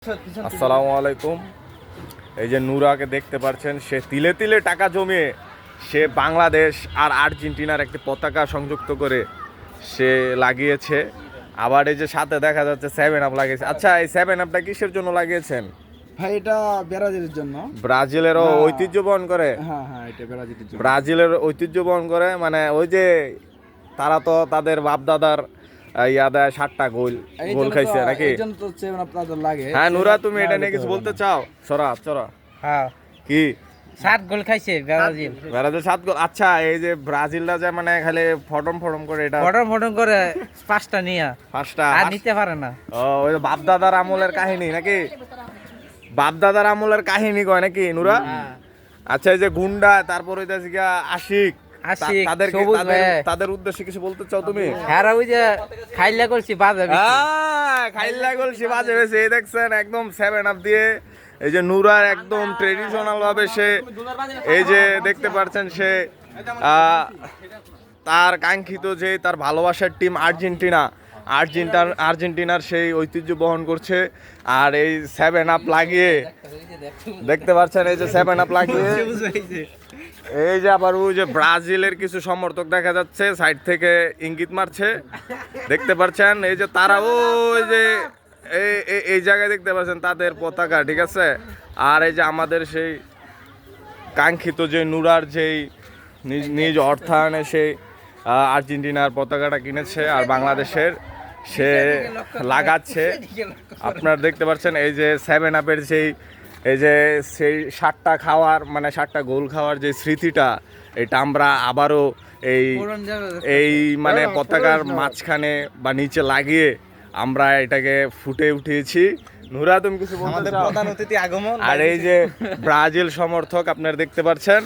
আসসালামু আলাইকুম। এই যে নুরাকে দেখতে পাচ্ছেন, সে তিলে তিলে টাকা জমিয়ে সে বাংলাদেশ আর আর্জেন্টিনার একটি পতাকা সংযুক্ত করে সে লাগিয়েছে। আবার এই যে সাথে দেখা যাচ্ছে 7 আপ লাগিয়েছে। আচ্ছা, এই 7 আপটা কিসের জন্য লাগিয়েছেন? ভাই এটা ব্রাজিলের জন্য। ব্রাজিলেরও ঐতিহ্য বহন করে। হ্যাঁ হ্যাঁ, এটা ব্রাজিলের জন্য। ব্রাজিলের ঐতিহ্য বহন করে, মানে ওই যে তারা তো তাদের বাপ দাদার ইয়াদা 7টা গোল খাইছে নাকি? এইজন্য তো 7 আপ তাদের লাগে। হ্যাঁ নুরা, তুমি এটা নিয়ে কিছু বলতে চাও? চরা হ্যাঁ, কি 7 গোল খাইছে ব্রাজিল। ব্রাজিল 7 গোল। আচ্ছা, এই যে ব্রাজিলরা যে মানে খালি ফটম করে এটা ফটম করে 5টা নিয়া 5টা আর নিতে পারে না। ও, ওই বাপ দাদার আমলের কাহিনী নাকি? বাপ দাদার আমলের কাহিনী কয় নাকি নুরা? আচ্ছা, এই যে গুন্ডা, তারপর ওইটা জিগা আশিক, তাদের উদ্দেশ্যে কিছু বলতে চাও তুমি? হ্যাঁ, ওই যে খাইলা করছি বাজে খাইলা গোল সে বাজে হয়েছে। এই দেখছেন একদম 7 আপ দিয়ে এই যে নুরার একদম ট্রেডিশনাল ভাবে সে এই যে দেখতে পাচ্ছেন সে তার কাঙ্ক্ষিত যে তার ভালোবাসার টিম আর্জেন্টিনার সেই ঐতিহ্য বহন করছে। আর এই 7 আপ লাগিয়ে দেখতে পাচ্ছেন, এই যে 7 আপ লাগিয়ে এই যে আবার ওই যে ব্রাজিলের কিছু সমর্থক দেখা যাচ্ছে সাইড থেকে ইঙ্গিত মারছে, দেখতে পাচ্ছেন। এই যে তারা ওই যে এই জায়গায় দেখতে পাচ্ছেন তাদের পতাকা, ঠিক আছে। আর এই যে আমাদের সেই কাঙ্ক্ষিত যে নুরার যেই নিজ অর্থায়নে সেই আর্জেন্টিনার পতাকাটা কিনেছে আর বাংলাদেশের সে লাগাচ্ছে। আপনারা দেখতে পাচ্ছেন এই যে 7 আপের এই যে সেই 7টা খাওয়ার, মানে 7টা গোল খাওয়ার যে স্মৃতিটা, এটা আমরা আবারও এই মানে পতাকার মাঝখানে বা নিচে লাগিয়ে আমরা এটাকে ফুটে উঠিয়েছি। নুরা, তুমি কিছু বলতে চাও? প্রধান অতিথি আগমন। আর এই যে ব্রাজিল সমর্থক আপনারা দেখতে পাচ্ছেন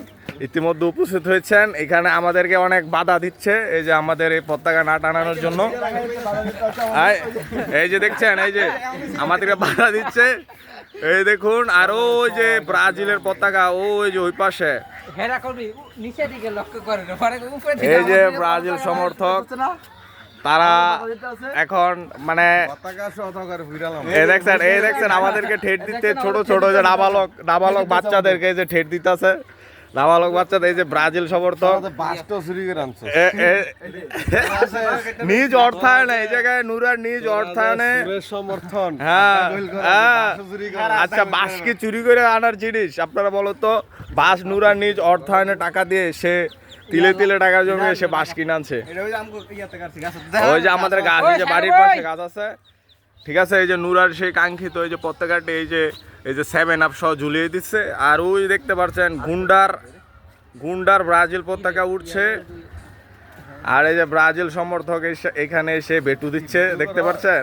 ইতিমধ্যে উপস্থিত হয়েছেন। এখানে আমাদেরকে অনেক বাধা দিচ্ছে, এই যে আমাদের এই পতাকা না টানানোর জন্য। এই যে দেখছেন, এই যে আমাদেরকে বাধা দিচ্ছে, এই দেখুন। আরো ওই যে ব্রাজিলের পতাকা ওই যে ওই পাশে, এই যে ব্রাজিল সমর্থক তারা এখন মানে এই দেখছেন আমাদেরকে ঠেট দিতে, ছোট যে নাবালক বাচ্চাদেরকে যে ঠেট দিতেছে, নাবালক বাচ্চাদের। এই যে ব্রাজিল সমর্থক নিজ অর্থায়নে, এই জায়গায় নুরার নিজ অর্থায়নে সমর্থন। হ্যাঁ, আচ্ছা, বাঁশ কি চুরি করে আনার জিনিস? আপনারা বলো তো। বাঁশ নুরার নিজ অর্থায়নে টাকা দিয়ে সে তিলে তিলে টাকা জমিয়ে সে বাঁশ কিনে আনছে। ওই যে আমাদের গাছ, এই যে বাড়ির পাশে গাছ আছে, ঠিক আছে। এই যে নুরার সেই কাঙ্ক্ষিত এই যে পতাকাটি এই যে 7 আপ সহ ঝুলিয়ে দিচ্ছে। আর ওই দেখতে পাচ্ছেন গুন্ডার ব্রাজিল পতাকা উঠছে। আর এই যে ব্রাজিল সমর্থক এখানে এসে বেটু দিচ্ছে, দেখতে পাচ্ছেন।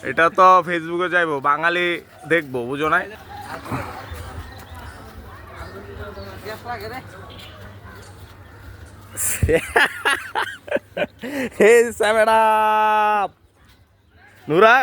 এটা তো ফেসবুকে যাইবো, বাঙালি দেখবো, বুঝো নাই? এই 7 আপ নুরা